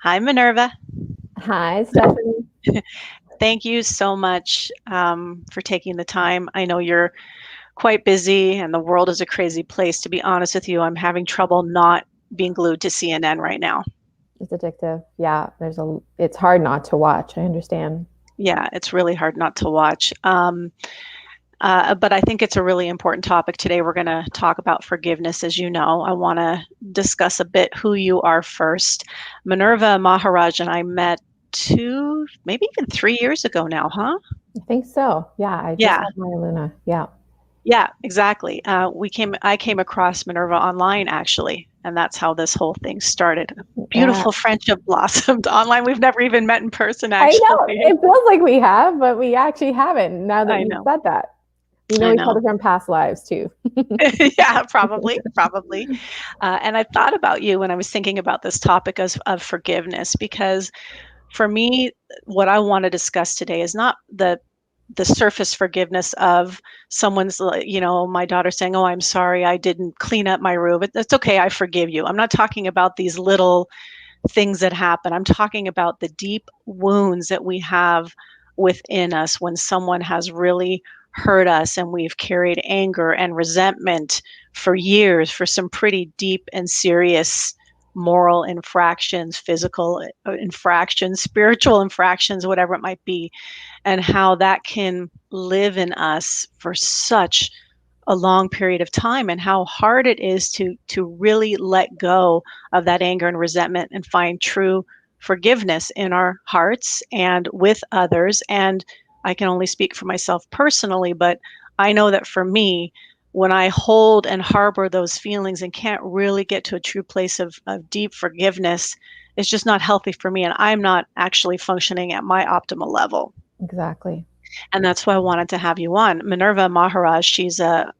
Hi, Minerva. Hi, Stephanie. Thank you so much for taking the time. I know you're quite busy and the world is a crazy place. To be honest with you, I'm having trouble not being glued to CNN right now. It's addictive. Yeah, it's hard not to watch. I understand. Yeah, it's really hard not to watch. But I think it's a really important topic today. We're going to talk about forgiveness. As you know, I want to discuss a bit who you are first. Minerva Majarajh and I met maybe even 3 years ago now, huh? I think so. Yeah, I just Yeah. had my Luna. Yeah. Yeah, exactly. I came across Minerva online actually, and that's how this whole thing started. A Yeah. beautiful friendship blossomed online. We've never even met in person, I know. actually. It feels like we have, but we actually haven't now that I you've know. said that. We know I each know. other from past lives too. Yeah, probably. And I thought about you when I was thinking about this topic of forgiveness, because for me, what I want to discuss today is not the surface forgiveness of someone's, my daughter saying, "Oh, I'm sorry, I didn't clean up my room. It's okay, I forgive you." I'm not talking about these little things that happen. I'm talking about the deep wounds that we have within us when someone has really hurt us and we've carried anger and resentment for years for some pretty deep and serious moral infractions, physical infractions, spiritual infractions, whatever it might be, and how that can live in us for such a long period of time, and how hard it is to really let go of that anger and resentment and find true forgiveness in our hearts and with others. And I can only speak for myself personally, but I know that for me, when I hold and harbor those feelings and can't really get to a true place of deep forgiveness, it's just not healthy for me, and I'm not actually functioning at my optimal level. Exactly. And that's why I wanted to have you on. Minerva Maharaj, she's a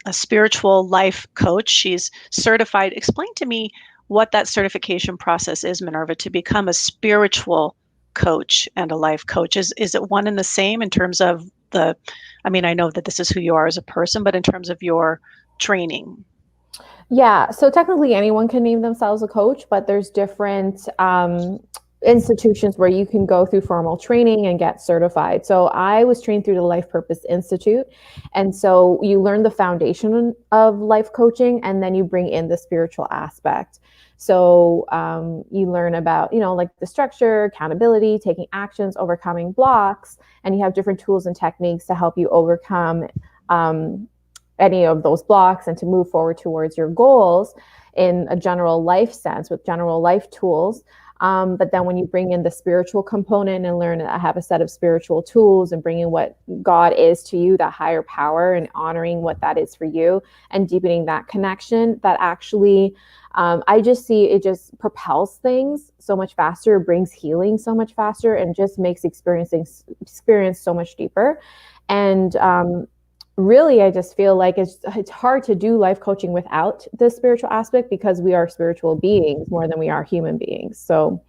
spiritual life coach. She's certified. Explain to me what that certification process is, Minerva, to become a spiritual coach and a life coach. Is it one and the same in terms of I mean, I know that this is who you are as a person, but in terms of your training? Yeah. So technically, anyone can name themselves a coach, but there's different institutions where you can go through formal training and get certified. So I was trained through the Life Purpose Institute. And so you learn the foundation of life coaching, and then you bring in the spiritual aspect. So you learn about, like the structure, accountability, taking actions, overcoming blocks, and you have different tools and techniques to help you overcome any of those blocks and to move forward towards your goals in a general life sense with general life tools. But then when you bring in the spiritual component and learn that I have a set of spiritual tools and bringing what God is to you, that higher power, and honoring what that is for you and deepening that connection, that actually, I just see it just propels things so much faster, brings healing so much faster, and just makes experience so much deeper. And really, I just feel like it's hard to do life coaching without the spiritual aspect, because we are spiritual beings more than we are human beings. So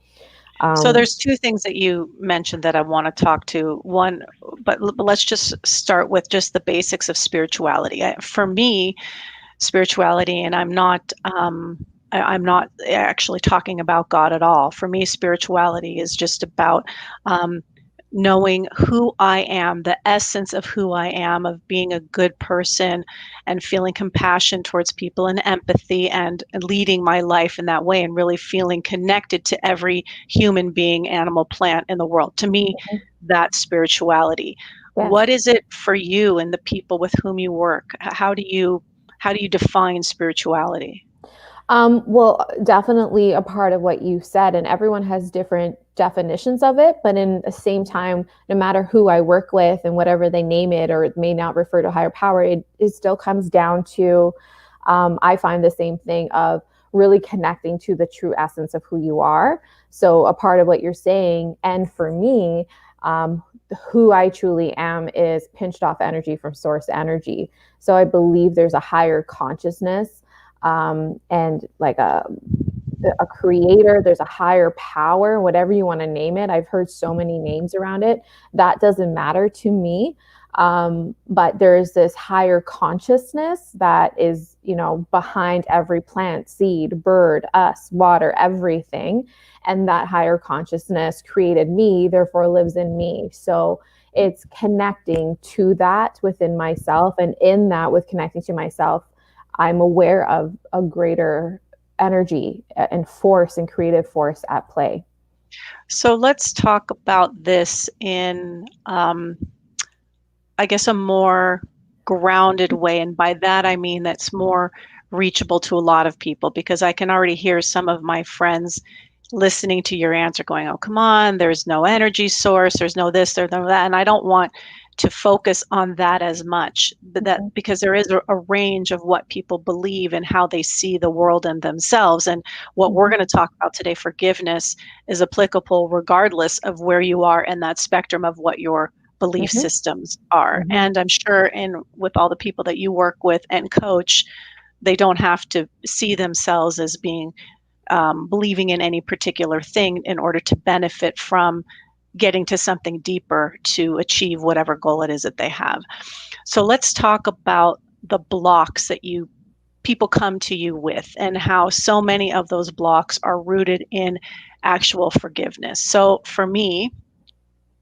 Um, there's two things that you mentioned that I want to talk to. One, but let's just start with just the basics of spirituality. For me, spirituality, and I'm not actually talking about God at all. For me, spirituality is just about um, knowing who I am, the essence of who I am, of being a good person and feeling compassion towards people and empathy and leading my life in that way and really feeling connected to every human being, animal, plant in the world. To me, that's spirituality. yes. What is it for you and the people with whom you work? How do you define spirituality? Well, definitely a part of what you said, and everyone has different definitions of it. But in the same time, no matter who I work with and whatever they name it, or it may not refer to higher power, it still comes down to, I find the same thing of really connecting to the true essence of who you are. So, a part of what you're saying, and for me, who I truly am is pinched off energy from source energy. So, I believe there's a higher consciousness, and like a creator, there's a higher power, whatever you want to name it. I've heard so many names around it. That doesn't matter to me. But there's this higher consciousness that is, behind every plant, seed, bird, us, water, everything. And that higher consciousness created me, therefore lives in me. So it's connecting to that within myself. And in that, with connecting to myself, I'm aware of a greater energy and force and creative force at play. So let's talk about this in, I guess, a more grounded way. And by that, I mean that's more reachable to a lot of people, because I can already hear some of my friends listening to your answer going, oh, come on, there's no energy source, there's no this, there's no that. And I don't want to focus on that as much, but that Mhm. because there is a range of what people believe and how they see the world and themselves. And what we're Mhm. going to talk about today, forgiveness, is applicable regardless of where you are in that spectrum of what your belief Mhm. systems are. Mhm. And I'm sure in with all the people that you work with and coach, they don't have to see themselves as being believing in any particular thing in order to benefit from getting to something deeper to achieve whatever goal it is that they have. So let's talk about the blocks that you people come to you with, and how so many of those blocks are rooted in actual forgiveness. So for me,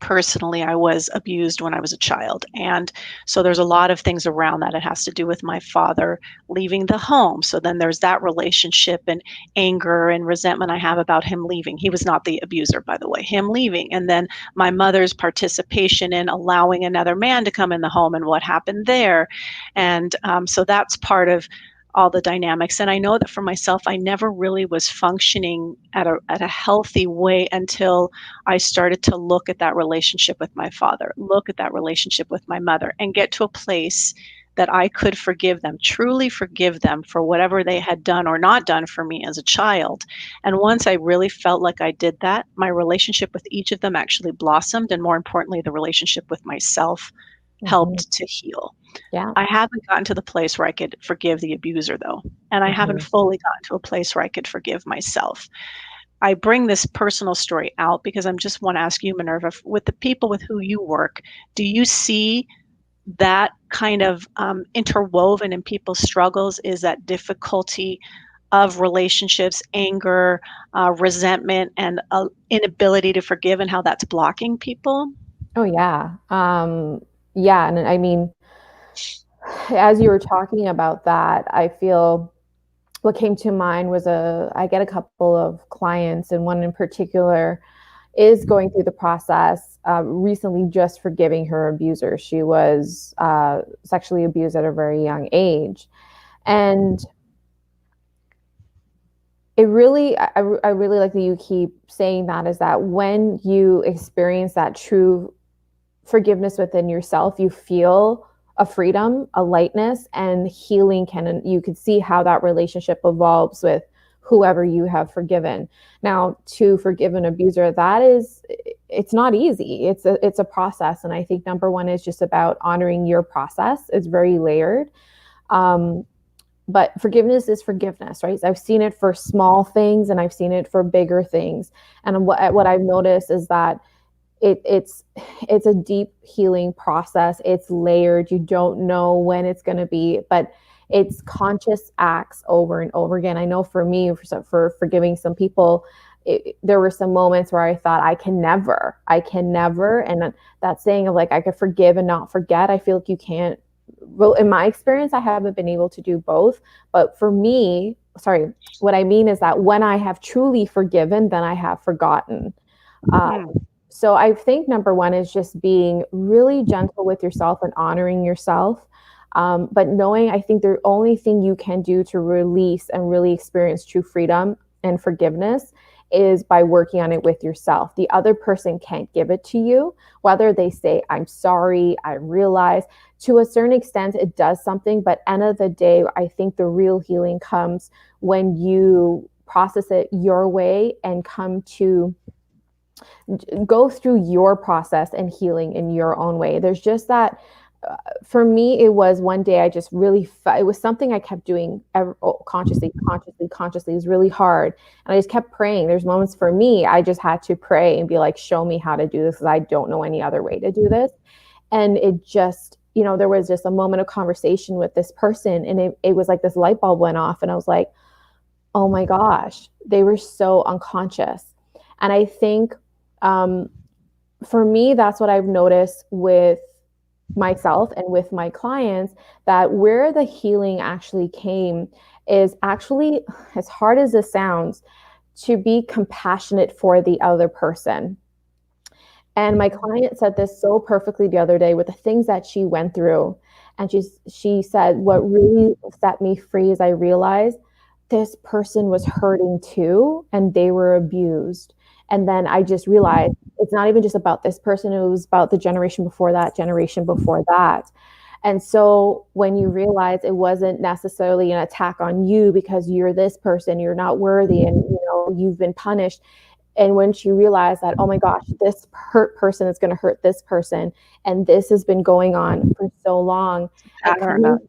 personally, I was abused when I was a child. And so there's a lot of things around that. It has to do with my father leaving the home. So then there's that relationship and anger and resentment I have about him leaving. He was not the abuser, by the way, him leaving. And then my mother's participation in allowing another man to come in the home and what happened there. And so that's part of all the dynamics. And I know that for myself, I never really was functioning at a healthy way until I started to look at that relationship with my father, look at that relationship with my mother, and get to a place that I could forgive them, truly forgive them for whatever they had done or not done for me as a child. And once I really felt like I did that, my relationship with each of them actually blossomed. And more importantly, the relationship with myself Mhm. helped to heal. Yeah. I haven't gotten to the place where I could forgive the abuser, though. And I haven't Mhm. fully gotten to a place where I could forgive myself. I bring this personal story out because I just want to ask you, Minerva, with the people with who you work, do you see that kind of interwoven in people's struggles? Is that difficulty of relationships, anger, resentment, and inability to forgive, and how that's blocking people? Oh yeah. Yeah, and I mean, as you were talking about that, I feel what came to mind was I get a couple of clients, and one in particular is going through the process recently, just forgiving her abuser. She was sexually abused at a very young age. And it really, I really like that you keep saying that, is that when you experience that true forgiveness within yourself, you feel a freedom, a lightness, and healing can, you could see how that relationship evolves with whoever you have forgiven. Now, to forgive an abuser, that is, it's not easy. It's a process. And I think number one is just about honoring your process. It's very layered. Um, but forgiveness is forgiveness, right? I've seen it for small things and I've seen it for bigger things. And what I've noticed is that it's a deep healing process. It's layered. You don't know when it's going to be, but it's conscious acts over and over again. I know for me, for forgiving some people, there were some moments where I thought I can never. And that saying of like, I could forgive and not forget, I feel like you can't. Well, in my experience, I haven't been able to do both. But for me, sorry, what I mean is that when I have truly forgiven, then I have forgotten. Uh, Hmm. so I think number one is just being really gentle with yourself and honoring yourself. But knowing, I think the only thing you can do to release and really experience true freedom and forgiveness is by working on it with yourself. The other person can't give it to you, whether they say, I'm sorry, I realize. To a certain extent, it does something, but end of the day, I think the real healing comes when you process it your way and come to go through your process and healing in your own way. There's just that. For me, it was one day I just really it was something I kept doing consciously. It was really hard, and I just kept praying. There's moments for me I just had to pray and be like, show me how to do this, because I don't know any other way to do this. And it just, there was just a moment of conversation with this person, and it was like this light bulb went off, and I was like, oh my gosh, they were so unconscious. And I think, for me, that's what I've noticed with myself and with my clients, that where the healing actually came is actually, as hard as this sounds, to be compassionate for the other person. And my client said this so perfectly the other day with the things that she went through. And she said, what really set me free is I realized this person was hurting too, and they were abused. And then I just realized it's not even just about this person, it was about the generation before that, generation before that. And so when you realize it wasn't necessarily an attack on you because you're this person, you're not worthy, and you've been punished. And when she realized that, oh my gosh, this hurt person is going to hurt this person, and this has been going on for so long,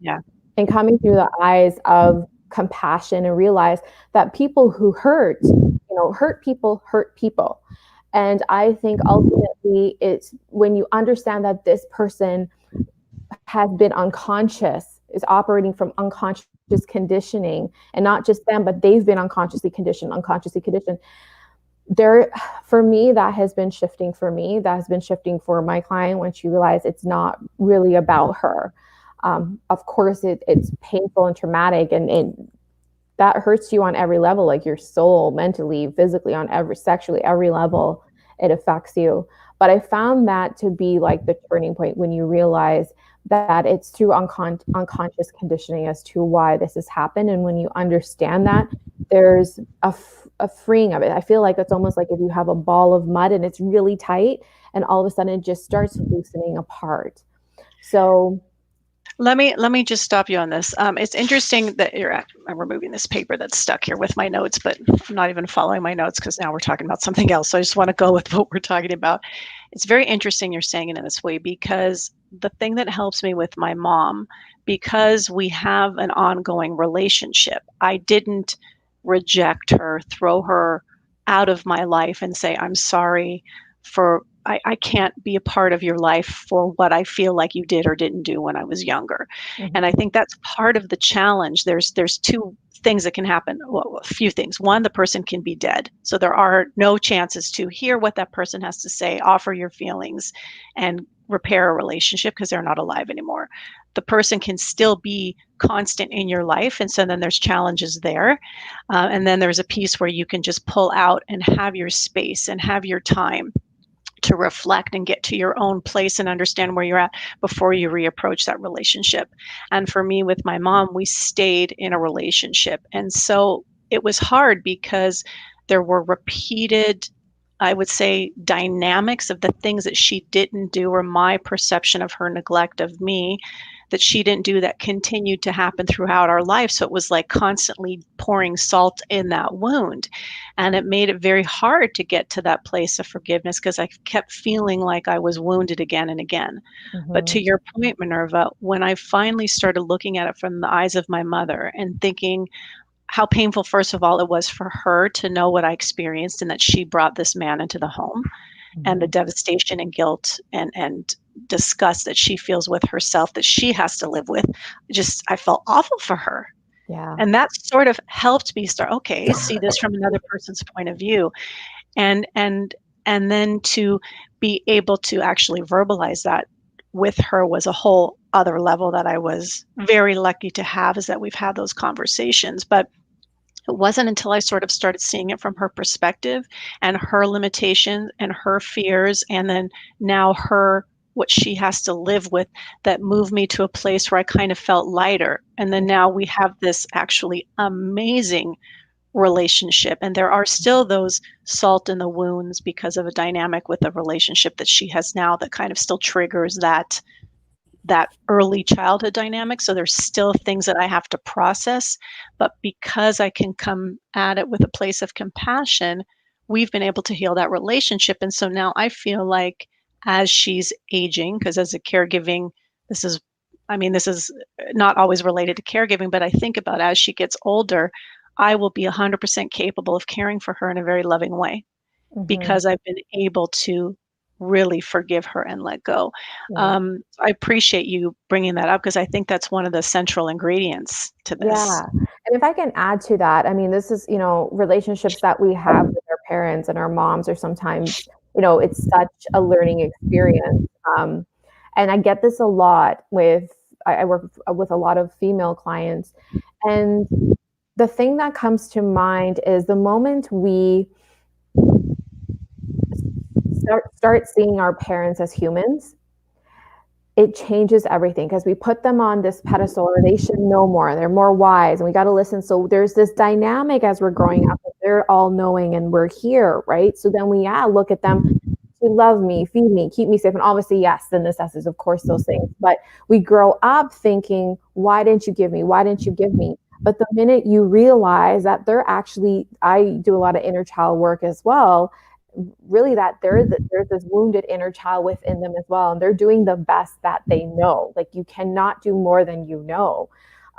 Yeah. and coming through the eyes of compassion, and realize that people who hurt, hurt people. And I think ultimately it's when you understand that this person has been unconscious, is operating from unconscious conditioning, and not just them, but they've been unconsciously conditioned. There, for me, that has been shifting for me. That has been shifting for my client when she realized it's not really about her. Of course, it's painful and traumatic, and that hurts you on every level, like your soul, mentally, physically, sexually, every level, it affects you. But I found that to be like the turning point when you realize that it's through unconscious conditioning as to why this has happened. And when you understand that, there's a freeing of it. I feel like it's almost like if you have a ball of mud and it's really tight, and all of a sudden it just starts loosening apart. So let me just stop you on this. It's interesting that I'm removing this paper that's stuck here with my notes, but I'm not even following my notes because now we're talking about something else. So I just want to go with what we're talking about. It's very interesting you're saying it in this way, because the thing that helps me with my mom, because we have an ongoing relationship, I didn't reject her, throw her out of my life and say, I'm sorry for I can't be a part of your life for what I feel like you did or didn't do when I was younger. Mm-hmm. And I think that's part of the challenge. There's two things that can happen. Well, a few things. One, the person can be dead. So there are no chances to hear what that person has to say, offer your feelings, and repair a relationship because they're not alive anymore. The person can still be constant in your life. And so then there's challenges there. And then there's a piece where you can just pull out and have your space and have your time to reflect and get to your own place and understand where you're at before you reapproach that relationship. And for me, with my mom, we stayed in a relationship. And so it was hard because there were repeated, I would say, dynamics of the things that she didn't do, or my perception of her neglect of me that she didn't do, that continued to happen throughout our life. So it was like constantly pouring salt in that wound. And it made it very hard to get to that place of forgiveness because I kept feeling like I was wounded again and again. Mm-hmm. But to your point, Minerva, when I finally started looking at it from the eyes of my mother and thinking how painful, first of all, it was for her to know what I experienced and that she brought this man into the home, mm-hmm. and the devastation and guilt and disgust that she feels with herself that she has to live with. I felt awful for her. Yeah. And that sort of helped me start, okay, see this from another person's point of view. And then to be able to actually verbalize that with her was a whole other level that I was very lucky to have, is that we've had those conversations. But it wasn't until I sort of started seeing it from her perspective and her limitations and her fears, and then now what she has to live with, that moved me to a place where I kind of felt lighter. And then now we have this actually amazing relationship. And there are still those salt in the wounds because of a dynamic with the relationship that she has now that kind of still triggers that early childhood dynamic. So there's still things that I have to process, but because I can come at it with a place of compassion, we've been able to heal that relationship. And so now I feel like as she's aging, because as a caregiving, this is not always related to caregiving, but I think about as she gets older, I will be 100% capable of caring for her in a very loving way, mm-hmm. because I've been able to really forgive her and let go. Right. I appreciate you bringing that up because I think that's one of the central ingredients to this. Yeah. And if I can add to that, I mean, this is, relationships that we have with our parents and our moms are sometimes, it's such a learning experience. Um, and I get this a lot I work with a lot of female clients. And the thing that comes to mind is the moment we start seeing our parents as humans, it changes everything because we put them on this pedestal or they should know more, they're more wise and we got to listen. So there's this dynamic as we're growing up, they're all knowing and we're here, right? So then we look at them, you love me, feed me, keep me safe, and obviously yes, the necessities, of course, those things. But we grow up thinking, why didn't you give me, why didn't you give me? But the minute you realize that they're actually, I do a lot of inner child work as well, really that there's this wounded inner child within them as well, and they're doing the best that they know. Like, you cannot do more than you know.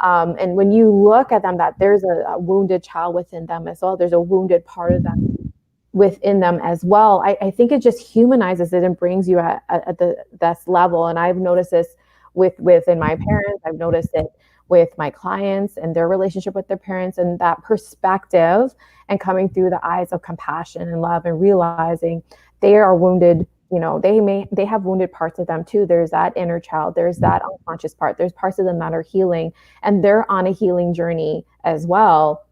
And when you look at them, that there's a wounded child within them as well, there's a wounded part of them within them as well. I think it just humanizes it and brings you at the best level. And I've noticed this within my parents. I've noticed it with my clients and their relationship with their parents, and that perspective and coming through the eyes of compassion and love and realizing they are wounded. They have wounded parts of them too. There's that inner child, there's that unconscious part, there's parts of them that are healing, and they're on a healing journey as well.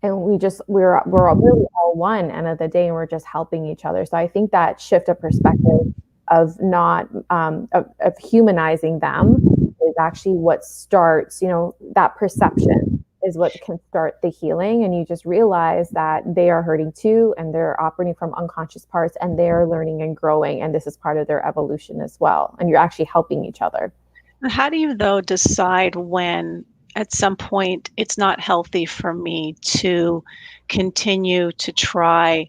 And we're really all one end of the day, and we're just helping each other. So I think that shift of perspective of not of humanizing them is actually what starts, that perception is what can start the healing. And you just realize that they are hurting too, and they're operating from unconscious parts, and they're learning and growing, and this is part of their evolution as well, and you're actually helping each other. How do you, though, decide when at some point it's not healthy for me to continue to try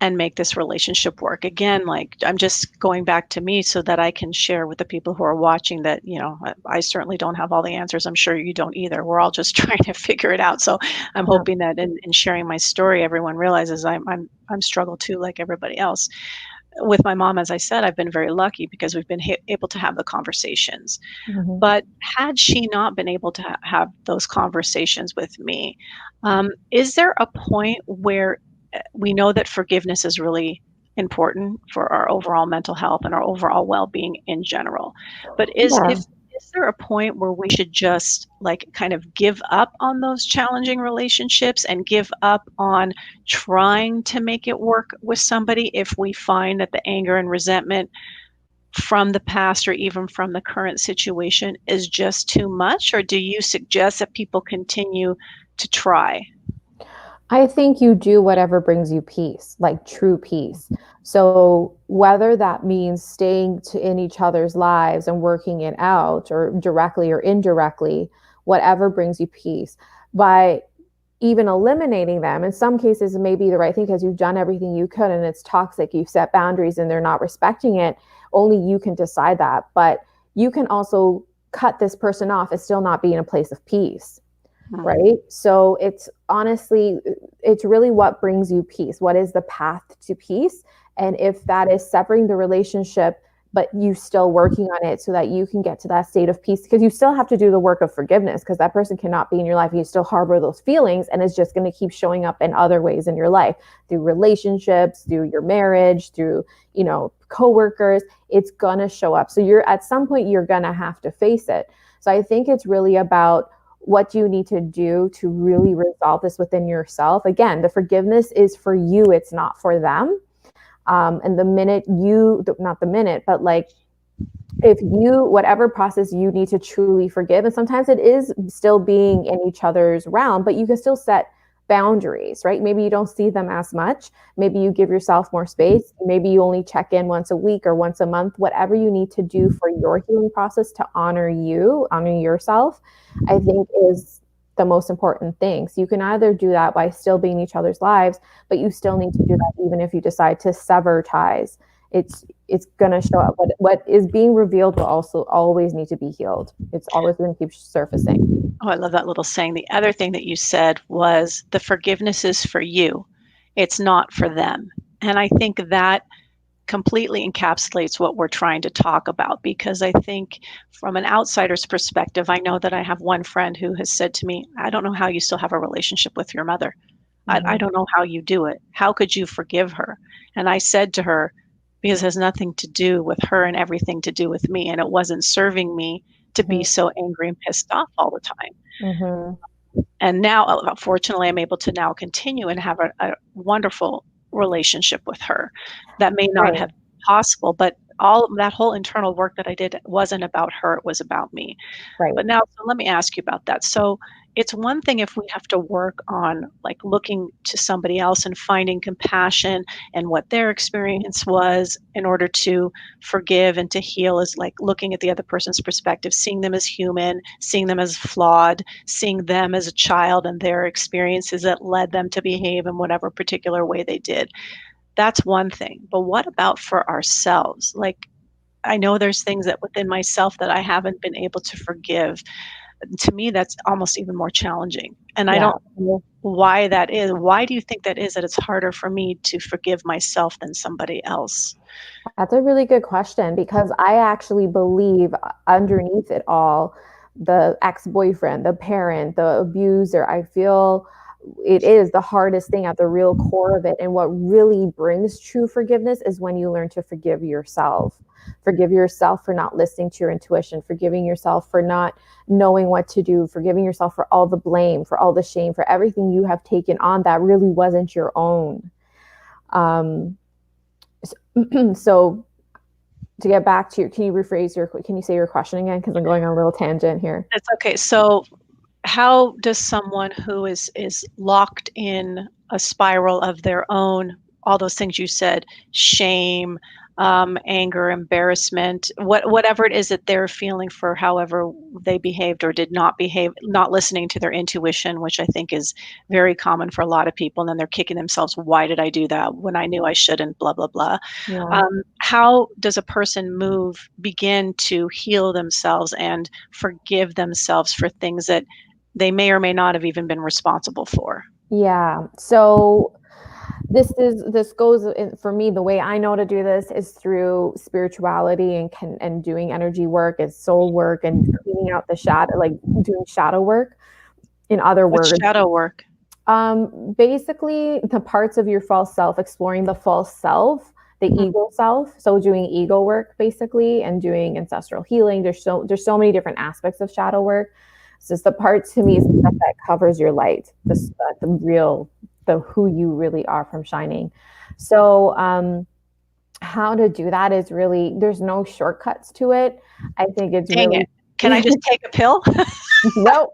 and make this relationship work? Again, like, I'm just going back to me so that I can share with the people who are watching that, I certainly don't have all the answers. I'm sure you don't either. We're all just trying to figure it out. So I'm Yeah. hoping that in sharing my story, everyone realizes I'm struggled too, like everybody else. With my mom, as I said, I've been very lucky because we've been able to have the conversations. Mhm. But had she not been able to have those conversations with me, is there a point where we know that forgiveness is really important for our overall mental health and our overall well-being in general? But Yeah. is there a point where we should just, like, kind of give up on those challenging relationships and give up on trying to make it work with somebody if we find that the anger and resentment from the past or even from the current situation is just too much? Or do you suggest that people continue to try? I think you do whatever brings you peace, like true peace. So whether that means staying in each other's lives and working it out, or directly or indirectly, whatever brings you peace. By even eliminating them, in some cases, it may be the right thing because you've done everything you could and it's toxic. You've set boundaries and they're not respecting it. Only you can decide that. But you can also cut this person off and still not be in a place of peace. Hmm. Right. So it's honestly, it's really what brings you peace. What is the path to peace? And if that is severing the relationship, but you still working on it so that you can get to that state of peace, because you still have to do the work of forgiveness, because that person cannot be in your life. You still harbor those feelings, and it's just going to keep showing up in other ways in your life, through relationships, through your marriage, through, coworkers. It's going to show up. So you're at some point, you're going to have to face it. So I think it's really about what do you need to do to really resolve this within yourself. Again, the forgiveness is for you, it's not for them. And the minute not the minute, but like, if you, whatever process you need to truly forgive, and sometimes it is still being in each other's realm, but you can still set boundaries, right? Maybe you don't see them as much. Maybe you give yourself more space. Maybe you only check in once a week or once a month, whatever you need to do for your healing process to honor yourself, I think is the most important thing. So you can either do that by still being in each other's lives, but you still need to do that even if you decide to sever ties. It's going to show up. What is being revealed will also always need to be healed. It's always going to keep surfacing. Oh, I love that little saying. The other thing that you said was the forgiveness is for you. It's not for them. And I think that completely encapsulates what we're trying to talk about, because I think from an outsider's perspective, I know that I have one friend who has said to me, I don't know how you still have a relationship with your mother. I Mhm. don't know how you do it. How could you forgive her? And I said to her, because it has nothing to do with her and everything to do with me. And it wasn't serving me to be Mhm. so angry and pissed off all the time. Mhm. And now, fortunately, I'm able to now continue and have a wonderful relationship with her. That may not Right. have been possible, but all that whole internal work that I did wasn't about her, it was about me. Right. But now, so let me ask you about that. So it's one thing if we have to work on like looking to somebody else and finding compassion and what their experience was in order to forgive and to heal, is like looking at the other person's perspective, seeing them as human, seeing them as flawed, seeing them as a child and their experiences that led them to behave in whatever particular way they did. That's one thing. But what about for ourselves? Like, I know there's things that within myself that I haven't been able to forgive. To me, that's almost even more challenging. And I Yeah. don't know why that is. Why do you think that is, that it's harder for me to forgive myself than somebody else? That's a really good question because I actually believe underneath it all, the ex-boyfriend, the parent, the abuser, I feel it is the hardest thing at the real core of it. And what really brings true forgiveness is when you learn to forgive yourself. Forgive yourself for not listening to your intuition, forgiving yourself for not knowing what to do, forgiving yourself for all the blame, for all the shame, for everything you have taken on that really wasn't your own. Um, so to get back to your, can you say your question again? Because I'm going on a little tangent here. It's okay. So how does someone who is locked in a spiral of their own, all those things you said, shame, anger, embarrassment, whatever it is that they're feeling for however they behaved or did not behave, not listening to their intuition, which I think is very common for a lot of people, and then they're kicking themselves, why did I do that when I knew I shouldn't, blah blah blah. Yeah. How does a person begin to heal themselves and forgive themselves for things that they may or may not have even been responsible for? Yeah. So this goes in, for me, the way I know to do this is through spirituality and doing energy work and soul work and cleaning out the shadow, like doing shadow work. In other What's words, shadow work? basically the parts of your false self, exploring the false self, the Mhm. ego self. So doing ego work basically and doing ancestral healing. There's so many different aspects of shadow work. So it's the part to me is the stuff that covers your light, the real, the who you really are from shining. So how to do that is really, there's no shortcuts to it. I think it's Dang really it. Can I just take a pill? no.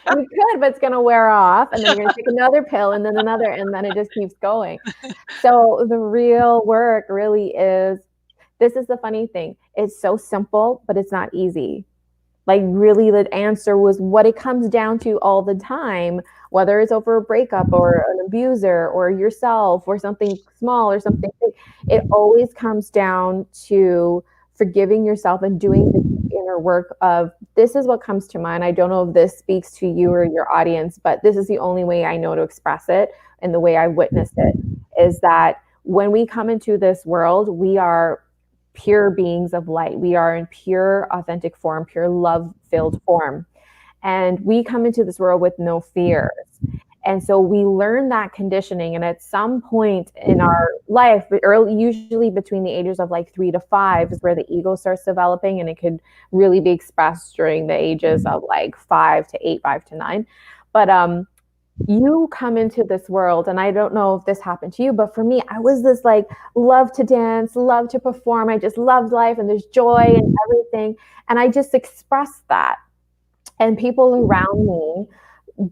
You could, but it's going to wear off, and then you're going to take another pill, and then another, and then it just keeps going. So the real work really is, this is the funny thing. It's so simple, but it's not easy. Like really the answer was what it comes down to all the time, whether it's over a breakup or an abuser or yourself or something small or something big, it always comes down to forgiving yourself and doing the inner work of, this is what comes to mind. I don't know if this speaks to you or your audience, but this is the only way I know to express it, and the way I witnessed it is that when we come into this world, we are pure beings of light. We are in pure, authentic form, pure love filled form. And we come into this world with no fears. And so we learn that conditioning. And at some point in our life, usually between the ages of like 3 to 5, is where the ego starts developing. And it could really be expressed during the ages of like 5 to 8, 5 to 9. But you come into this world, and I don't know if this happened to you, but for me, I was this like love to dance, love to perform. I just loved life, and there's joy and everything. And I just expressed that. And people around me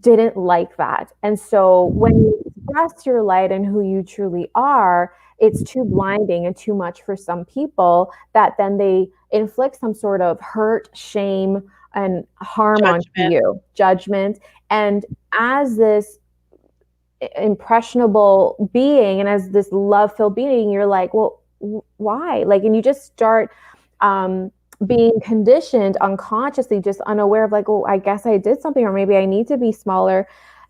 didn't like that. And so when you express your light and who you truly are, it's too blinding and too much for some people, that then they inflict some sort of hurt, shame, and harm onto Judgment. you, judgment. And as this impressionable being and as this love filled being, you're like, well, why? Like, and you just start um, being conditioned unconsciously, just unaware of like, oh, I guess I did something, or maybe I need to be smaller.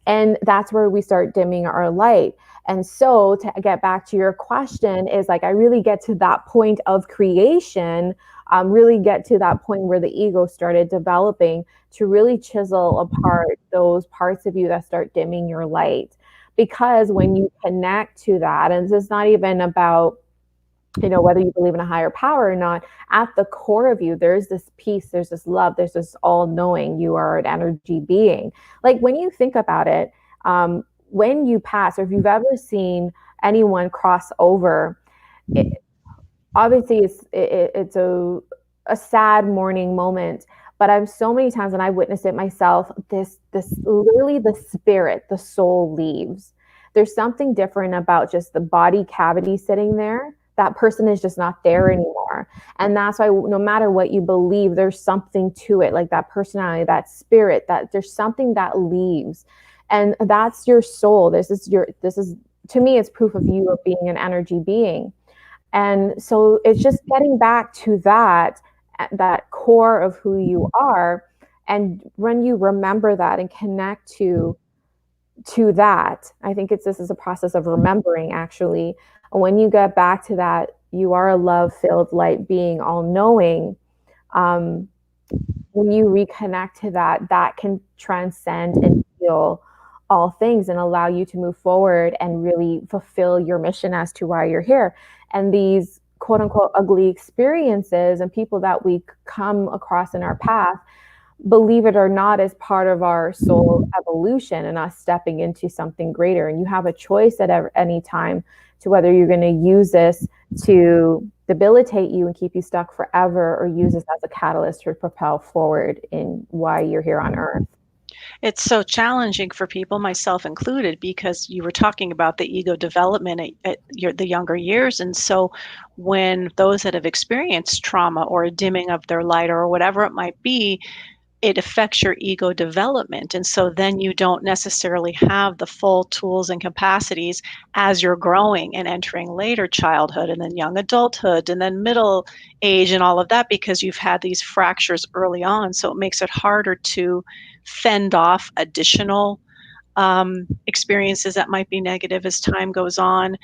And that's where we start dimming our light. And so to get back to your question is like, I really get to that point of creation, really get to that point where the ego started developing to really chisel apart those parts of you that start dimming your light. Because when you connect to that, and it's not even about, you know, whether you believe in a higher power or not, at the core of you, there's this peace, there's this love, there's this all knowing. You are an energy being. Like when you think about it, when you pass, or if you've ever seen anyone cross over, obviously it's a sad mourning moment. But I've so many times, and I witnessed it myself, this literally the spirit, the soul leaves. There's something different about just the body cavity sitting there. That person is just not there anymore. And that's why no matter what you believe, there's something to it, like that personality, that spirit, that there's something that leaves. And that's your soul. This is to me, it's proof of you of being an energy being. And so it's just getting back to that core of who you are. And when you remember that and connect to that, I think this is a process of remembering, actually. And when you get back to that, you are a love-filled light being, all knowing. When you reconnect to that, that can transcend and heal all things and allow you to move forward and really fulfill your mission as to why you're here. And these quote unquote ugly experiences and people that we come across in our path, believe it or not, is part of our soul evolution and us stepping into something greater. And you have a choice at any time to whether you're going to use this to debilitate you and keep you stuck forever, or use this as a catalyst to propel forward in why you're here on earth. It's so challenging for people, myself included, because you were talking about the ego development at the younger years. And so when those that have experienced trauma or a dimming of their light or whatever it might be, it affects your ego development. And so then you don't necessarily have the full tools and capacities as you're growing and entering later childhood and then young adulthood and then middle age and all of that, because you've had these fractures early on. So it makes it harder to fend off additional experiences that might be negative as time goes on.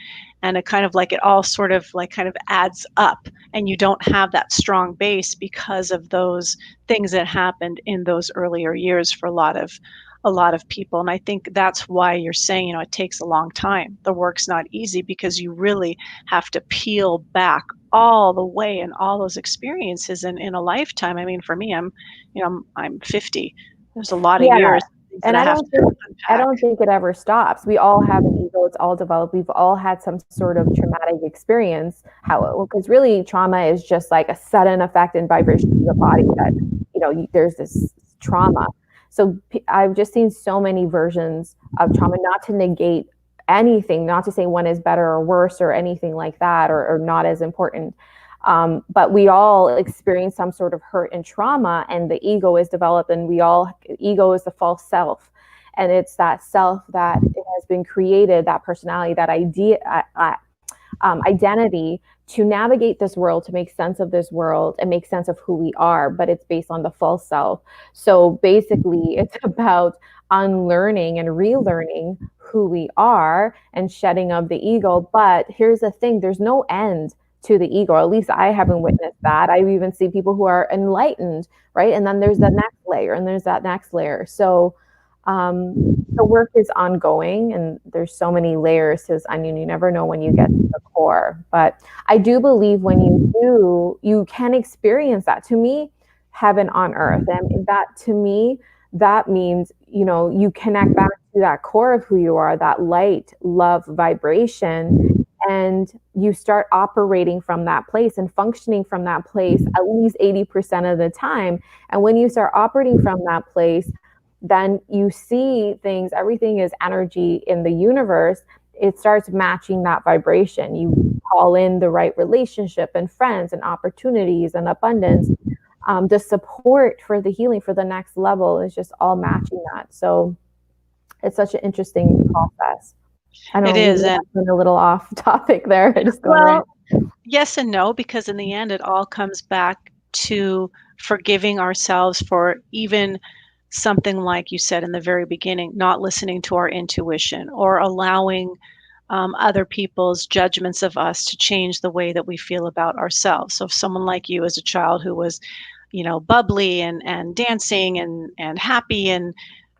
And it kind of like it all sort of like kind of adds up, and you don't have that strong base because of those things that happened in those earlier years for a lot of people. And I think that's why you're saying, it takes a long time. The work's not easy because you really have to peel back all the way and all those experiences in a lifetime. I mean, for me, I'm 50. There's a lot of Yeah. years that And I have to I unpack. don't think it ever stops. We all have an ego. It's all developed. We've all had some sort of traumatic experience. Because really trauma is just like a sudden effect and vibration to the body that, there's this trauma. So I've just seen so many versions of trauma, not to negate anything, not to say one is better or worse or anything like that, or not as important. But we all experience some sort of hurt and trauma, and the ego is developed, and ego is the false self. And it's that self that it has been created, that personality, that identity to navigate this world, to make sense of this world and make sense of who we are, but it's based on the false self. So basically it's about unlearning and relearning who we are and shedding of the ego. But here's the thing, there's no end to the ego. At least I haven't witnessed that. I even see people who are enlightened, right? And then there's that next layer, and there's that next layer. So the work is ongoing, and there's so many layers to this onion. You never know when you get to the core. But I do believe when you do, you can experience that. To me, heaven on earth. And that, to me, that means, you connect back to that core of who you are, that light, love, vibration, and you start operating from that place and functioning from that place at least 80% of the time. And when you start operating from that place, then you see things, everything is energy in the universe. It starts matching that vibration. You call in the right relationship and friends and opportunities and abundance. The support for the healing for the next level is just all matching that. So it's such an interesting process. I don't know, It is, and been a little off topic there. I just well, yes and no, because in the end, it all comes back to forgiving ourselves for even something like you said in the very beginning, not listening to our intuition or allowing other people's judgments of us to change the way that we feel about ourselves. So if someone like you as a child who was, bubbly and dancing and happy and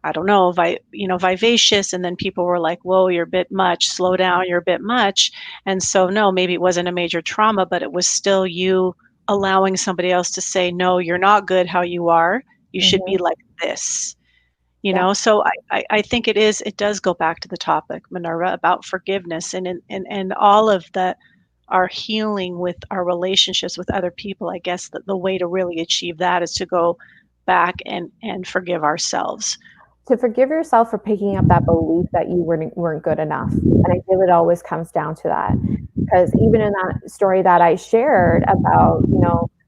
I don't know, vivacious, and then people were like, "Whoa, you're a bit much. Slow down, you're a bit much." And so, no, maybe it wasn't a major trauma, but it was still you allowing somebody else to say, "No, you're not good how you are. You should be Mhm. like this." Yeah. So I think it does go back to the topic, Minerva, about forgiveness and all of the our healing with our relationships with other people. I guess the way to really achieve that is to go back and forgive ourselves. To forgive yourself for picking up that belief that you weren't good enough. And I feel it always comes down to that. Because even in that story that I shared about,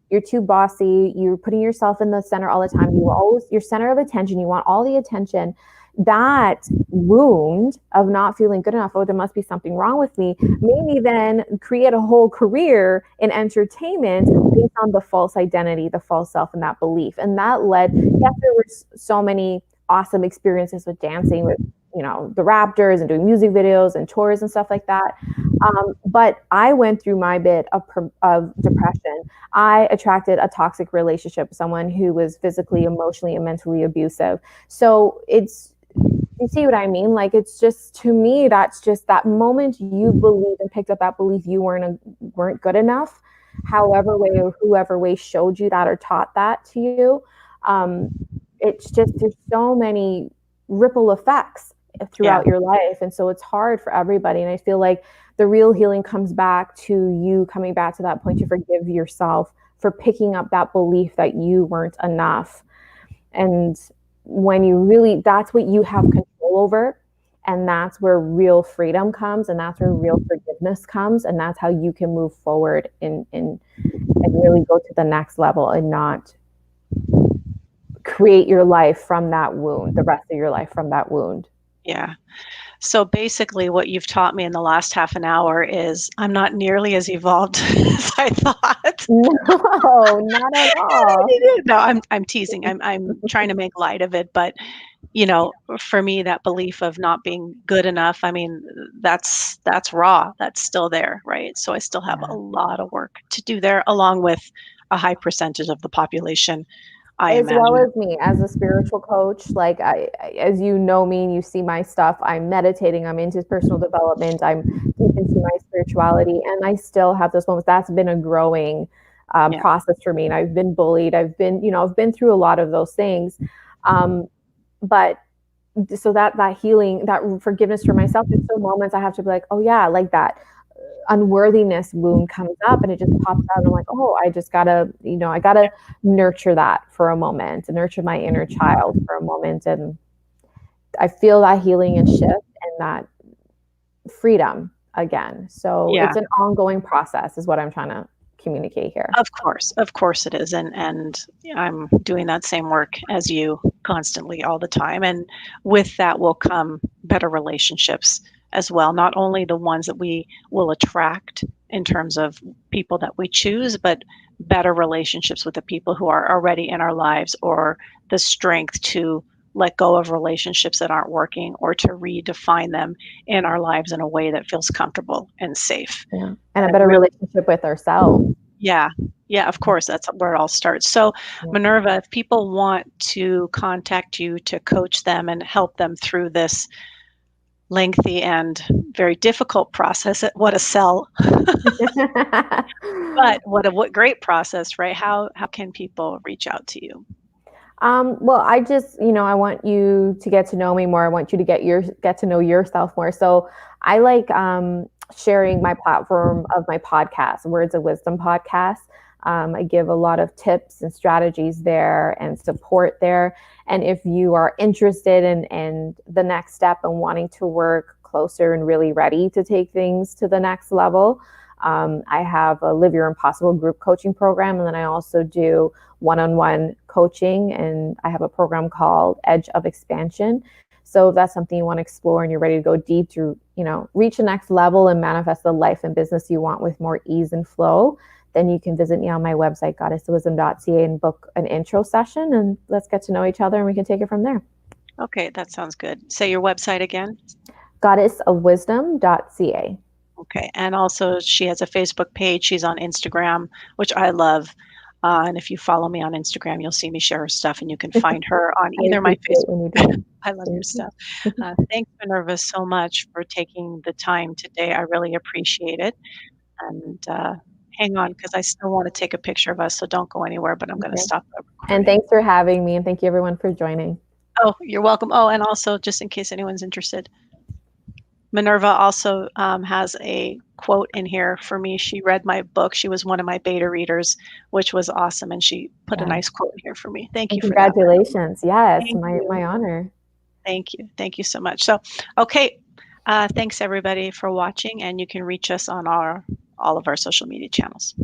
you're too bossy, you're putting yourself in the center all the time, you always, you're center of attention, you want all the attention. That wound of not feeling good enough, oh, there must be something wrong with me, maybe then create a whole career in entertainment based on the false identity, the false self, and that belief. And that led, yes, there were so many awesome experiences with dancing with the Raptors and doing music videos and tours and stuff like that. But I went through my bit of depression. I attracted a toxic relationship, someone who was physically, emotionally, and mentally abusive. So you see what I mean? Like, it's just, to me, that's just that moment you believe and picked up that belief you weren't good enough, however way or whoever way showed you that or taught that to you. It's just, there's so many ripple effects Yeah. throughout your life. And so it's hard for everybody. And I feel like the real healing comes back to you coming back to that point to forgive yourself for picking up that belief that you weren't enough. And when you really, that's what you have control over. And that's where real freedom comes. And that's where real forgiveness comes. And that's how you can move forward and really go to the next level and not create your life from that wound, the rest of your life from that wound. Yeah. So basically, what you've taught me in the last half an hour is I'm not nearly as evolved as I thought. No, not at all. No, I'm teasing. I'm trying to make light of it, but for me, that belief of not being good enough, I mean, that's raw. That's still there, right? So I still have a Yeah. lot of work to do there, along with a high percentage of the population, I As well imagine. as me as a spiritual coach, like as you know me and you see my stuff, I'm meditating, I'm into personal development, I'm deep into my spirituality, and I still have those moments. That's been a growing Yeah, process for me, and I've been bullied, I've been through a lot of those things, um, but so that healing, that forgiveness for myself, there's still moments I have to be like, oh yeah, like that unworthiness wound comes up and it just pops out. And I'm like, oh, I gotta nurture that for a moment, and nurture my inner child for a moment. And I feel that healing and shift and that freedom again. So yeah. it's an ongoing process is what I'm trying to communicate here. Of course it is, and I'm doing that same work as you constantly all the time, and with that will come better relationships as well, not only the ones that we will attract in terms of people that we choose, but better relationships with the people who are already in our lives, or the strength to let go of relationships that aren't working or to redefine them in our lives in a way that feels comfortable and safe. Yeah. And a I better really relationship with ourselves. Yeah. Yeah, of course, that's where it all starts. So, Yeah. Minerva, if people want to contact you to coach them and help them through this lengthy and very difficult process, what a sell, but what great process, right? How can people reach out to you? Well, I just, I want you to get to know me more. I want you to get to know yourself more. So I like sharing my platform of my podcast, Words of Wisdom podcast. I give a lot of tips and strategies there and support there. And if you are interested in the next step and wanting to work closer and really ready to take things to the next level, I have a Live Your Impossible group coaching program. And then I also do one-on-one coaching, and I have a program called Edge of Expansion. So if that's something you want to explore and you're ready to go deep to, reach the next level and manifest the life and business you want with more ease and flow, then you can visit me on my website, goddesswisdom.ca, and book an intro session, and let's get to know each other and we can take it from there. Okay, that sounds good. Say your website again. goddessofwisdom.ca. Okay, and also she has a Facebook page. She's on Instagram, which I love. And if you follow me on Instagram, you'll see me share her stuff, and you can find her on I either my appreciate Facebook. when you do. I love your Thank you. stuff. Thanks, Minerva, so much for taking the time today. I really appreciate it. And hang on, because I still want to take a picture of us, so don't go anywhere, but I'm going to Okay. stop the And recording. thanks for having me, and thank you everyone for joining. Oh, you're welcome. Oh, and also, just in case anyone's interested, Minerva also has a quote in here for me. She read my book. She was one of my beta readers, which was awesome. And she put a Yeah. nice quote in here for me. Thank And you for that. congratulations. Yes, Thank you. my honor. Thank you. Thank you so much. So, okay. Thanks everybody for watching, and you can reach us on all of our social media channels.